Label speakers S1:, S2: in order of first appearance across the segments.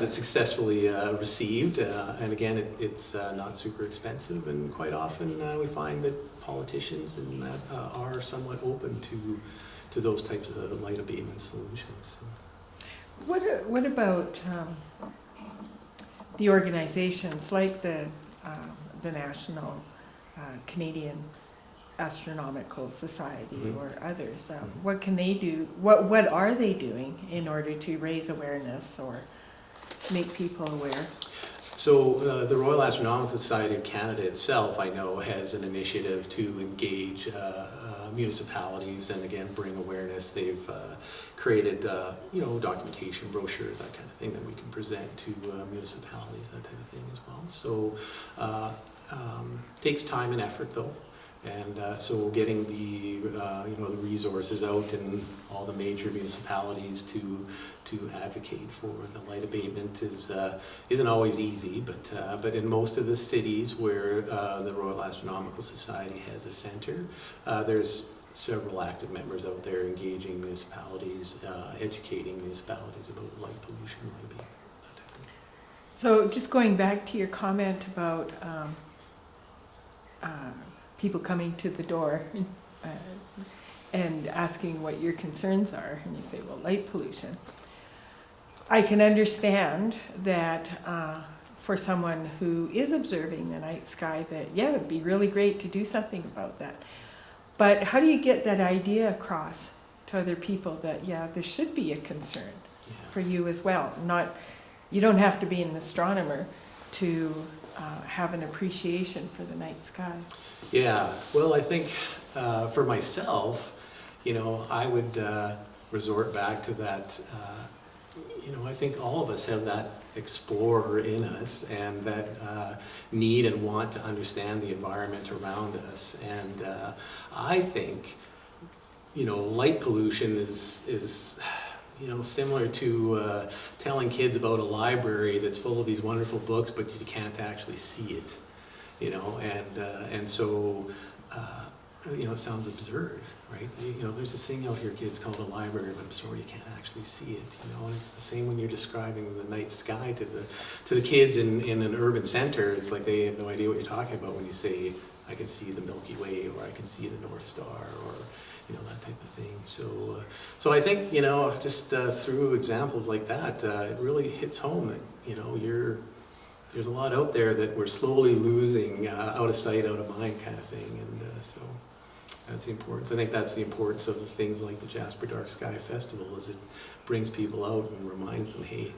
S1: It's successfully received, and again, it's not super expensive, and quite often we find that politicians and that are somewhat open to those types of light abatement solutions.
S2: What about the organizations like the National Canadian Astronomical Society or others? What can they do? What are they doing in order to raise awareness or make people aware?
S1: So the Royal Astronomical Society of Canada itself, I know, has an initiative to engage municipalities and again bring awareness. They've created documentation, brochures, that kind of thing that we can present to municipalities, that type of thing as well. So takes time and effort though. And so getting the the resources out in all the major municipalities to advocate for the light abatement isn't always easy, but in most of the cities where the Royal Astronomical Society has a center, there's several active members out there engaging municipalities, educating municipalities about light pollution, light abatement, that type of thing.
S2: So just going back to your comment about people coming to the door and asking what your concerns are, and you say, well, light pollution. I can understand that for someone who is observing the night sky that, yeah, it'd be really great to do something about that. But how do you get that idea across to other people that, yeah, there should be a concern for you as well? You don't have to be an astronomer to have an appreciation for the night sky.
S1: Yeah, well, I think for myself, I would resort back to that. I think all of us have that explorer in us, and that need and want to understand the environment around us. And I think, light pollution is similar to telling kids about a library that's full of these wonderful books, but you can't actually see it. And so it sounds absurd, right? There's this thing out here, kids, called a library, but I'm sorry, you can't actually see it. And it's the same when you're describing the night sky to the kids in an urban center. It's like they have no idea what you're talking about when you say, I can see the Milky Way, or I can see the North Star, or that type of thing. So I think just through examples like that, it really hits home that there's a lot out there that we're slowly losing, out of sight, out of mind kind of thing, and so that's the importance. I think that's the importance of things like the Jasper Dark Sky Festival, is it brings people out and reminds them, hey,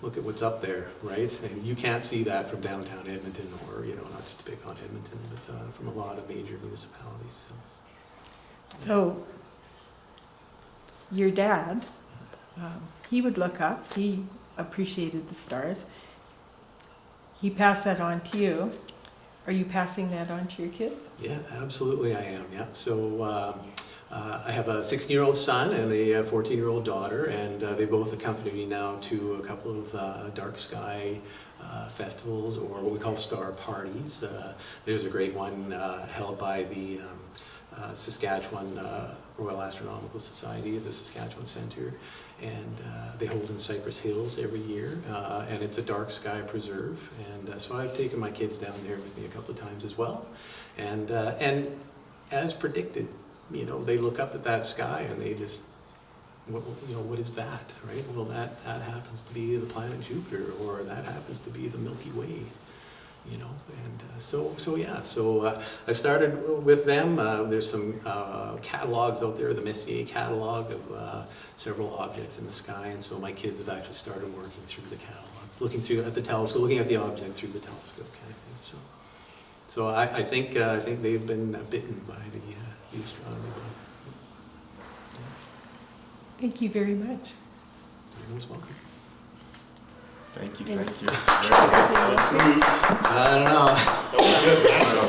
S1: look at what's up there, right? And you can't see that from downtown Edmonton, or not just to pick on Edmonton, but from a lot of major municipalities.
S2: So your dad, he would look up, he appreciated the stars. He passed that on to you. Are you passing that on to your kids?
S1: Yeah, absolutely I am, yeah. So I have a 16-year-old son and a 14-year-old daughter, and they both accompany me now to a couple of dark sky festivals, or what we call star parties. There's a great one held by the Saskatchewan Royal Astronomical Society at the Saskatchewan Centre, and they hold in Cypress Hills every year, and it's a dark sky preserve, and so I've taken my kids down there with me a couple of times as well, and as predicted, they look up at that sky and they just, what is that, right? Well, that happens to be the planet Jupiter, or that happens to be the Milky Way. And so I started with them. There's some catalogs out there, the Messier catalog of several objects in the sky, and so my kids have actually started working through the catalogs, looking through at the telescope, looking at the object through the telescope, kind of thing. So I think they've been bitten by the astronomy bug. Yeah.
S2: Thank you very much.
S1: You're most welcome.
S3: Thank you.
S1: I don't know.